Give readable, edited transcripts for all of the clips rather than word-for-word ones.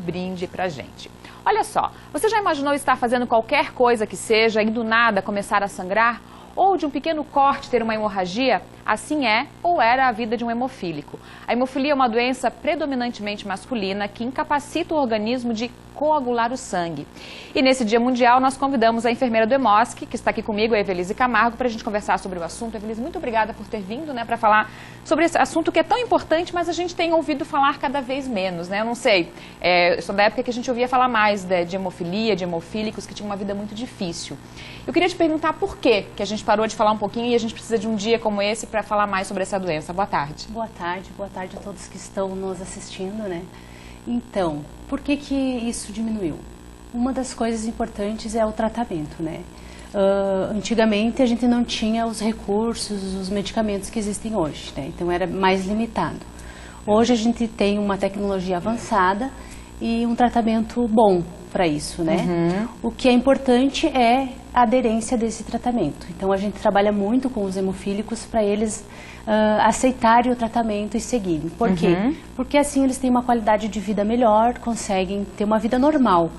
brinde pra gente. Olha só, você já imaginou estar fazendo qualquer coisa que seja e do nada começar a sangrar? Ou de um pequeno corte ter uma hemorragia? Assim é ou era a vida de um hemofílico. A hemofilia é uma doença predominantemente masculina que incapacita o organismo de coagular o sangue. E nesse Dia Mundial nós convidamos a enfermeira do Hemosk, que está aqui comigo, a Evelise Camargo, para a gente conversar sobre o assunto. Evelise, muito obrigada por ter vindo, para falar sobre esse assunto que é tão importante, mas a gente tem ouvido falar cada vez menos, Eu não sei, eu sou da época que a gente ouvia falar mais de hemofilia, de hemofílicos, que tinham uma vida muito difícil. Eu queria te perguntar por que a gente parou de falar um pouquinho e a gente precisa de um dia como esse para falar mais sobre essa doença. Boa tarde. Boa tarde a todos que estão nos assistindo, Então, por que isso diminuiu? Uma das coisas importantes é o tratamento, Antigamente a gente não tinha os recursos, os medicamentos que existem hoje, Então era mais limitado. Hoje a gente tem uma tecnologia avançada e um tratamento bom para isso, O que é importante é a aderência desse tratamento. Então a gente trabalha muito com os hemofílicos para eles aceitarem o tratamento e seguirem. Por quê? Porque assim eles têm uma qualidade de vida melhor, conseguem ter uma vida normal,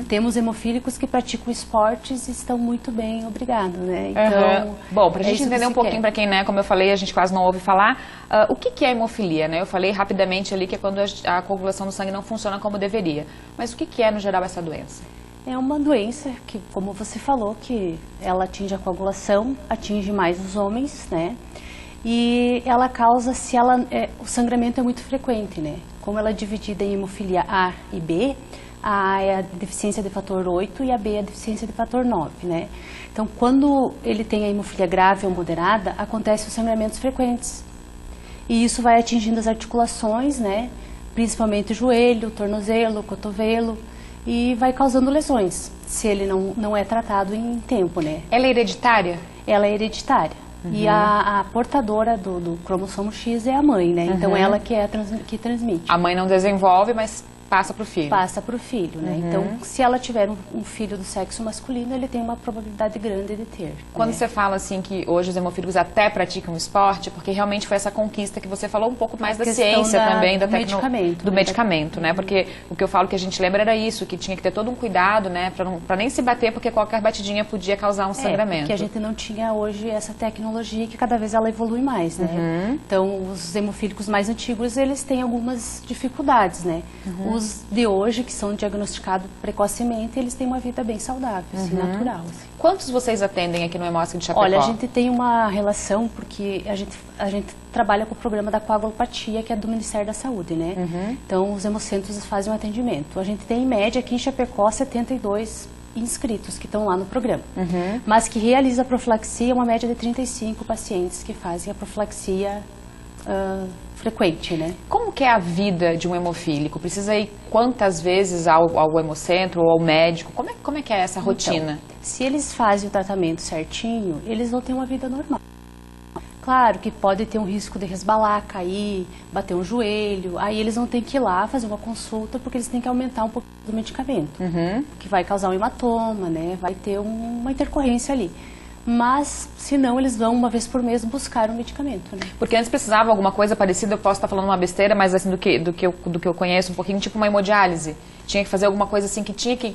Temos hemofílicos que praticam esportes e estão muito bem, obrigado, Então, bom, para a gente entender um pouquinho, para quem, como eu falei, a gente quase não ouve falar, o que é hemofilia, Eu falei rapidamente ali que é quando a coagulação do sangue não funciona como deveria. Mas o que é, no geral, essa doença? É uma doença que, como você falou, que ela atinge a coagulação, atinge mais os homens, E ela causa, o sangramento é muito frequente, Como ela é dividida em hemofilia A e B, a é a deficiência de fator 8 e a B é a deficiência de fator 9, Então, quando ele tem a hemofilia grave ou moderada, acontecem os sangramentos frequentes. E isso vai atingindo as articulações, Principalmente o joelho, o tornozelo, o cotovelo, e vai causando lesões, se ele não é tratado em tempo, Ela é hereditária? Ela é hereditária. E a portadora do cromossomo X é a mãe, Então ela que transmite. A mãe não desenvolve, mas passa para o filho. Passa para o filho, Então, se ela tiver um filho do sexo masculino, ele tem uma probabilidade grande de ter. Quando você fala assim que hoje os hemofílicos até praticam esporte, porque realmente foi essa conquista que você falou um pouco mais da ciência também, do medicamento, Porque o que eu falo que a gente lembra era isso, que tinha que ter todo um cuidado, para nem se bater, porque qualquer batidinha podia causar um sangramento. Porque a gente não tinha hoje essa tecnologia que cada vez ela evolui mais, Então, os hemofílicos mais antigos, eles têm algumas dificuldades, Os de hoje, que são diagnosticados precocemente, eles têm uma vida bem saudável, natural. Quantos vocês atendem aqui no Hemosk de Chapecó? Olha, a gente tem uma relação, porque a gente trabalha com o programa da coagulopatia, que é do Ministério da Saúde, Então, os hemocentros fazem um atendimento. A gente tem, em média, aqui em Chapecó, 72 inscritos que estão lá no programa. Mas que realiza a profilaxia, uma média de 35 pacientes que fazem a profilaxia frequente, Como que é a vida de um hemofílico? Precisa ir quantas vezes ao hemocentro ou ao médico? Como é que é essa rotina? Então, se eles fazem o tratamento certinho, eles vão ter uma vida normal. Claro que pode ter um risco de resbalar, cair, bater um joelho, aí eles vão ter que ir lá fazer uma consulta, porque eles têm que aumentar um pouco do medicamento, que vai causar um hematoma, vai ter uma intercorrência ali. Mas, se não, eles vão uma vez por mês buscar um medicamento, Porque antes precisava alguma coisa parecida, eu posso estar falando uma besteira, mas assim, do que eu conheço um pouquinho, tipo uma hemodiálise. Tinha que fazer alguma coisa assim que tinha que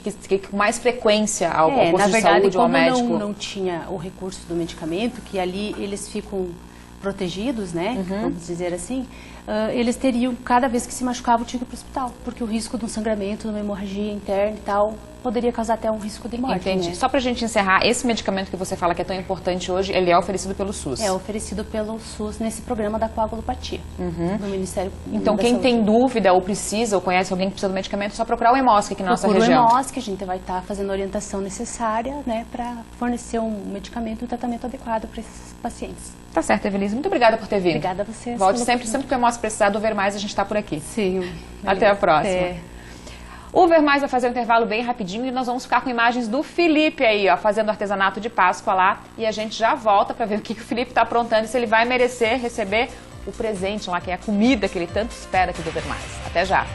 com mais frequência ao posto de saúde ou ao médico. Como não tinha o recurso do medicamento, que ali eles ficam protegidos, vamos dizer assim, eles teriam, cada vez que se machucavam, tinham que ir para o hospital, porque o risco de um sangramento, de uma hemorragia interna e tal, poderia causar até um risco de morte. Entendi. Só pra gente encerrar, esse medicamento que você fala que é tão importante hoje, ele é oferecido pelo SUS? É oferecido pelo SUS nesse programa da coagulopatia, do Ministério da Então, quem Saúde. tem dúvida ou precisa, ou conhece alguém que precisa do medicamento, é só procurar o Hemosk aqui na nossa região. O Hemosk, a gente vai estar fazendo a orientação necessária, para fornecer um medicamento e um tratamento adequado para esses pacientes. Tá certo, Evelise. Muito obrigada por ter vindo. Obrigada a você. Volte sempre que o Hemosk precisar do Ver Mais, a gente está por aqui. Sim. Até a próxima. O Ver Mais vai fazer um intervalo bem rapidinho e nós vamos ficar com imagens do Felipe aí, fazendo artesanato de Páscoa lá. E a gente já volta para ver o que o Felipe está aprontando e se ele vai merecer receber o presente lá, que é a comida que ele tanto espera aqui do Ver Mais. Até já!